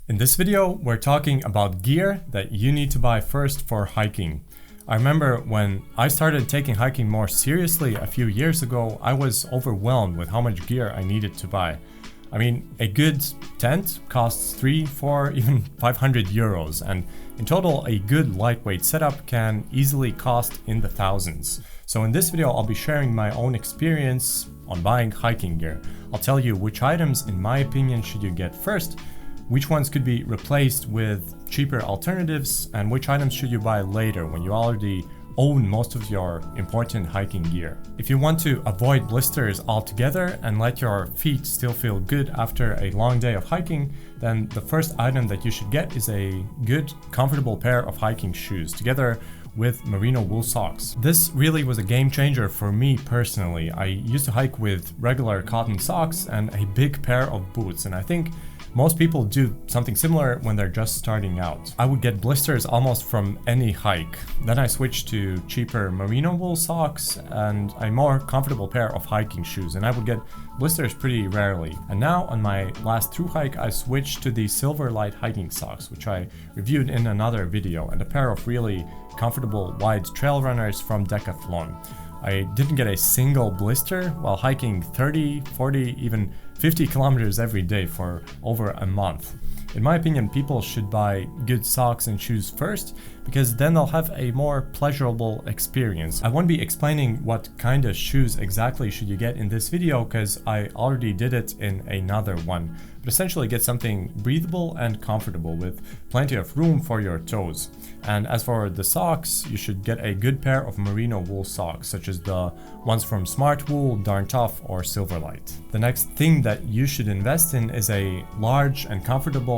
In this video, we're talking about gear that you need to buy first for hiking. I remember when I started taking hiking more seriously a few years ago, I was overwhelmed with how much gear I needed to buy. I mean, a good tent costs 3, 4, even 500 euros, and in total, a good lightweight setup can easily cost in the thousands. So in this video, I'll be sharing my own experience on buying hiking gear. I'll tell you which items, in my opinion, should you get first, which ones could be replaced with cheaper alternatives, and which items should you buy later when you already own most of your important hiking gear. If you want to avoid blisters altogether and let your feet still feel good after a long day of hiking, then the first item that you should get is a good, comfortable pair of hiking shoes together with merino wool socks. This really was a game changer for me personally. I used to hike with regular cotton socks and a big pair of boots, and I think most people do something similar when they're just starting out. I would get blisters almost from any hike. Then I switched to cheaper merino wool socks and a more comfortable pair of hiking shoes, and I would get blisters pretty rarely. And now on my last through hike, I switched to the Silverlight hiking socks, which I reviewed in another video, and a pair of really comfortable wide trail runners from Decathlon. I didn't get a single blister while hiking 30, 40, even 50 kilometers every day for over a month. In my opinion, people should buy good socks and shoes first, because then they'll have a more pleasurable experience. I won't be explaining what kind of shoes exactly should you get in this video, because I already did it in another one. But essentially get something breathable and comfortable with plenty of room for your toes. And as for the socks, you should get a good pair of merino wool socks, such as the ones from Smartwool, Darn Tough, or Silverlight. The next thing that you should invest in is a large and comfortable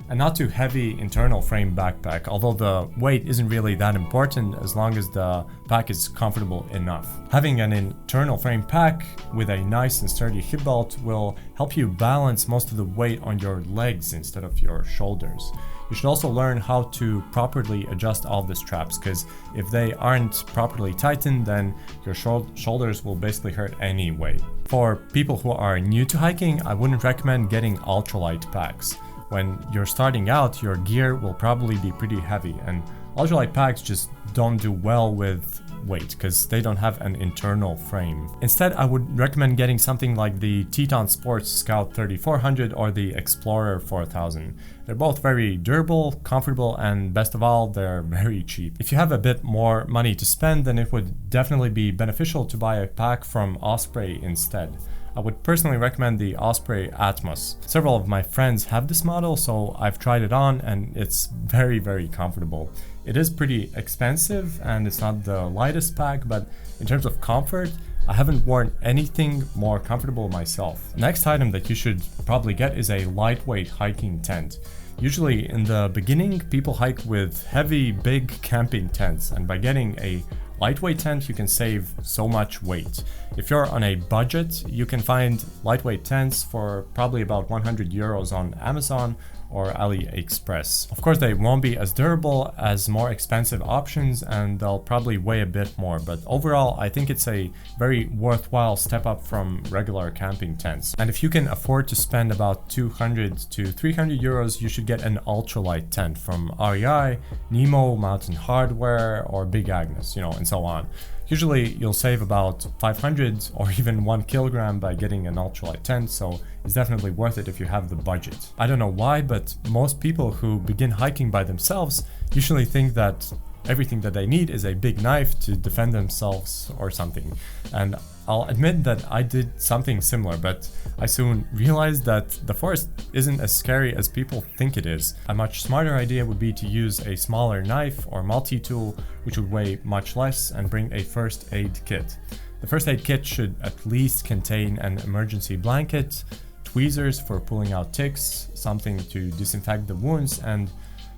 and not too heavy internal frame backpack, although the weight isn't really that important as long as the pack is comfortable enough. Having an internal frame pack with a nice and sturdy hip belt will help you balance most of the weight on your legs instead of your shoulders. You should also learn how to properly adjust all the straps, because if they aren't properly tightened, then your shoulders will basically hurt anyway. For people who are new to hiking, I wouldn't recommend getting ultralight packs. When you're starting out, your gear will probably be pretty heavy, and ultralight packs just don't do well with weight because they don't have an internal frame. Instead, I would recommend getting something like the Teton Sports Scout 3400 or the Explorer 4000. They're both very durable, comfortable, and best of all, they're very cheap. If you have a bit more money to spend, then it would definitely be beneficial to buy a pack from Osprey instead. I would personally recommend the Osprey Atmos. Several of my friends have this model, so I've tried it on and it's very, very comfortable. It is pretty expensive and it's not the lightest pack, but in terms of comfort, I haven't worn anything more comfortable myself. Next item that you should probably get is a lightweight hiking tent. Usually in the beginning, people hike with heavy, big camping tents, and by getting a lightweight tent, you can save so much weight. If you're on a budget, you can find lightweight tents for probably about 100 euros on Amazon or AliExpress. Of course, they won't be as durable as more expensive options, and they'll probably weigh a bit more, but overall, I think it's a very worthwhile step up from regular camping tents. And if you can afford to spend about 200 to 300 euros, you should get an ultralight tent from REI, Nemo, Mountain Hardwear, or Big Agnes, and so on. Usually you'll save about 500 or even 1 kilogram by getting an ultralight tent, so it's definitely worth it if you have the budget. I don't know why, but most people who begin hiking by themselves usually think that everything that they need is a big knife to defend themselves or something. And I'll admit that I did something similar, but I soon realized that the forest isn't as scary as people think it is. A much smarter idea would be to use a smaller knife or multi-tool, which would weigh much less, and bring a first aid kit. The first aid kit should at least contain an emergency blanket, tweezers for pulling out ticks, something to disinfect the wounds, and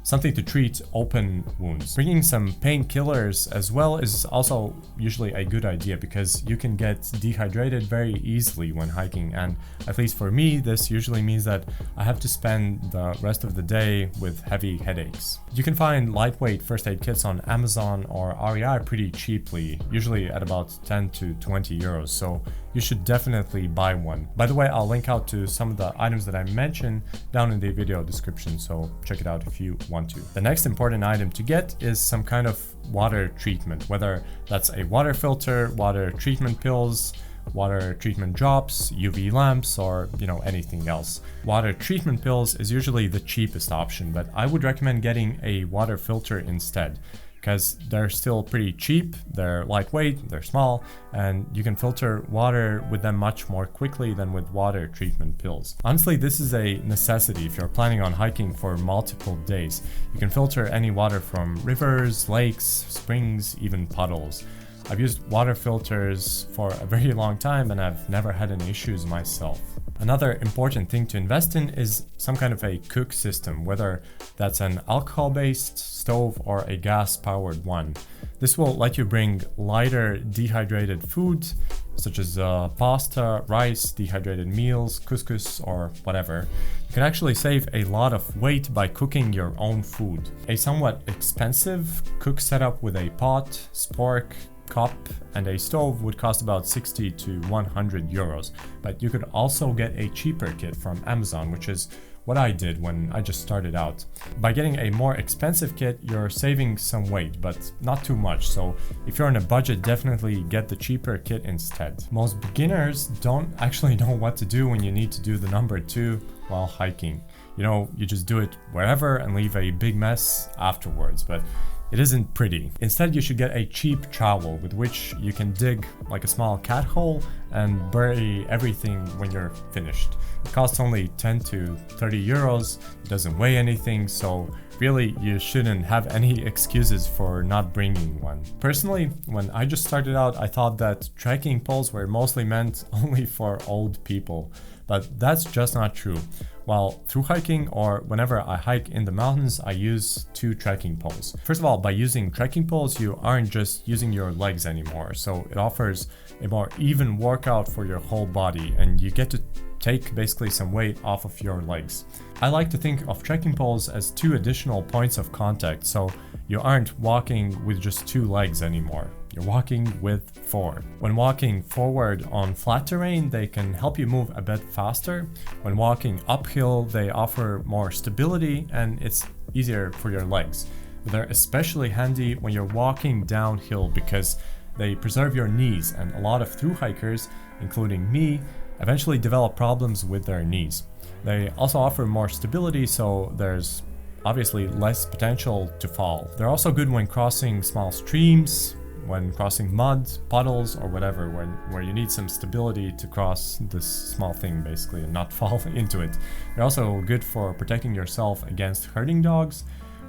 something to treat open wounds. Bringing some painkillers as well is also usually a good idea, because you can get dehydrated very easily when hiking, and at least for me, this usually means that I have to spend the rest of the day with heavy headaches. You can find lightweight first aid kits on Amazon or REI pretty cheaply, usually at about 10 to 20 euros, so you should definitely buy one. By the way, I'll link out to some of the items that I mentioned down in the video description, so check it out if you want to. The next important item to get is some kind of water treatment, whether that's a water filter, water treatment pills, water treatment drops, UV lamps, or anything else. Water treatment pills is usually the cheapest option, but I would recommend getting a water filter instead, because they're still pretty cheap, they're lightweight, they're small, and you can filter water with them much more quickly than with water treatment pills. Honestly, this is a necessity if you're planning on hiking for multiple days. You can filter any water from rivers, lakes, springs, even puddles. I've used water filters for a very long time and I've never had any issues myself. Another important thing to invest in is some kind of a cook system, whether that's an alcohol-based stove or a gas-powered one. This will let you bring lighter dehydrated food, such as pasta, rice, dehydrated meals, couscous, or whatever. You can actually save a lot of weight by cooking your own food. A somewhat expensive cook setup with a pot, spork, cup, and a stove would cost about 60 to 100 euros, but you could also get a cheaper kit from Amazon, which is what I did when I just started out. By getting a more expensive kit, you're saving some weight, but not too much, so if you're on a budget, definitely get the cheaper kit instead. Most beginners don't actually know what to do when you need to do the number 2 while hiking. You just do it wherever and leave a big mess afterwards, but it isn't pretty. Instead, you should get a cheap trowel with which you can dig like a small cat hole and bury everything when you're finished. It costs only 10 to 30 euros, it doesn't weigh anything, so really you shouldn't have any excuses for not bringing one. Personally, when I just started out, I thought that trekking poles were mostly meant only for old people, but that's just not true. While through hiking or whenever I hike in the mountains, I use 2 trekking poles. First of all, by using trekking poles, you aren't just using your legs anymore, so it offers a more even workout for your whole body and you get to take basically some weight off of your legs. I like to think of trekking poles as 2 additional points of contact, so you aren't walking with just 2 legs anymore. You're walking with 4. When walking forward on flat terrain, they can help you move a bit faster. When walking uphill, they offer more stability and it's easier for your legs. They're especially handy when you're walking downhill because they preserve your knees, and a lot of thru hikers, including me, eventually develop problems with their knees. They also offer more stability, so there's obviously less potential to fall. They're also good when crossing small streams, when crossing mud, puddles, or whatever, where you need some stability to cross this small thing basically and not fall into it. They're also good for protecting yourself against herding dogs,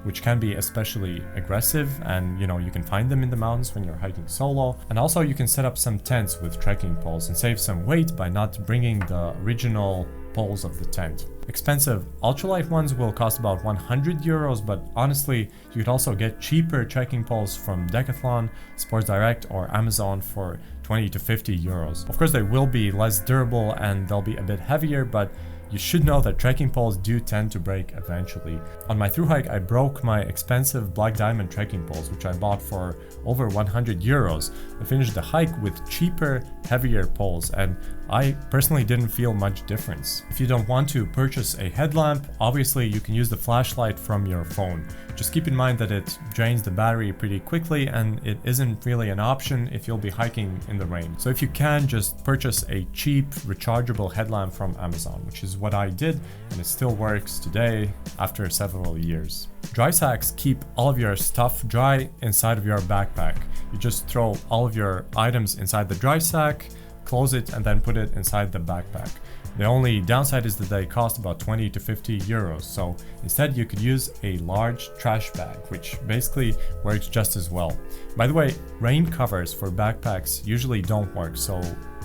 which can be especially aggressive, and you can find them in the mountains when you're hiking solo. And also you can set up some tents with trekking poles and save some weight by not bringing the original poles of the tent. Expensive ultralight ones will cost about 100 euros, but honestly, you could also get cheaper trekking poles from Decathlon, Sports Direct, or Amazon for 20 to 50 euros. Of course, they will be less durable and they'll be a bit heavier, but you should know that trekking poles do tend to break eventually. On my thru hike, I broke my expensive Black Diamond trekking poles, which I bought for over 100 euros. I finished the hike with cheaper, heavier poles, and I personally didn't feel much difference. If you don't want to purchase a headlamp, obviously you can use the flashlight from your phone. Just keep in mind that it drains the battery pretty quickly and it isn't really an option if you'll be hiking in the rain. So if you can, just purchase a cheap rechargeable headlamp from Amazon, which is what I did, and it still works today after several years. Dry sacks keep all of your stuff dry inside of your backpack. You just throw all of your items inside the dry sack, close it, and then put it inside the backpack. The only downside is that they cost about 20 to 50 euros, so instead you could use a large trash bag, which basically works just as well. By the way, rain covers for backpacks usually don't work, so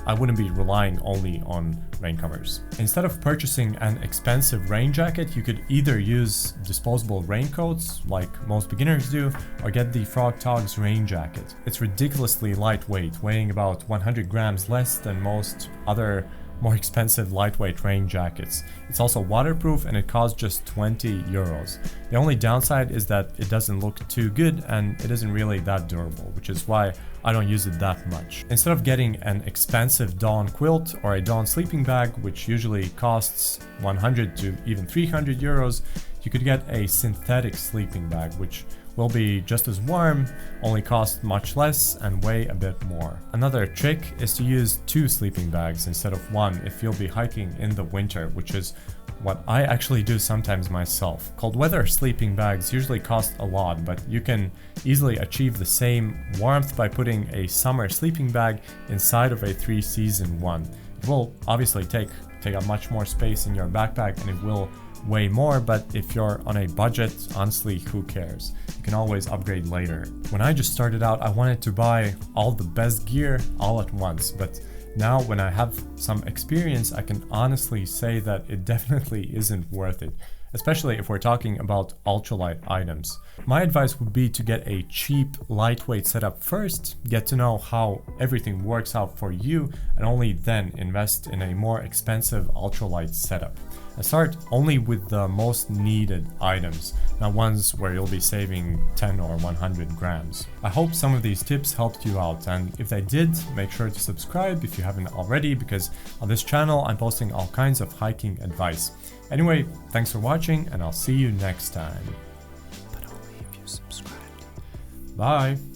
I wouldn't be relying only on rain covers. Instead of purchasing an expensive rain jacket, you could either use disposable raincoats, like most beginners do, or get the Frog Togs rain jacket. It's ridiculously lightweight, weighing about 100 grams less than most other more expensive lightweight rain jackets. It's also waterproof and it costs just 20 euros. The only downside is that it doesn't look too good and it isn't really that durable, which is why I don't use it that much. Instead of getting an expensive Dawn quilt or a Dawn sleeping bag, which usually costs 100 to even 300 euros, you could get a synthetic sleeping bag, which will be just as warm, only cost much less and weigh a bit more. Another trick is to use 2 sleeping bags instead of 1 if you'll be hiking in the winter, which is what I actually do sometimes myself. Cold weather sleeping bags usually cost a lot, but you can easily achieve the same warmth by putting a summer sleeping bag inside of a 3-season one. It will obviously take up much more space in your backpack and it will weigh more, but if you're on a budget, honestly, who cares? You can always upgrade later. When I just started out, I wanted to buy all the best gear all at once, but now when I have some experience, I can honestly say that it definitely isn't worth it, especially if we're talking about ultralight items. My advice would be to get a cheap, lightweight setup first, get to know how everything works out for you, and only then invest in a more expensive ultralight setup. And start only with the most needed items, not ones where you'll be saving 10 or 100 grams. I hope some of these tips helped you out, and if they did, make sure to subscribe if you haven't already, because on this channel I'm posting all kinds of hiking advice. Anyway, thanks for watching and I'll see you next time. But only if you subscribe. Bye!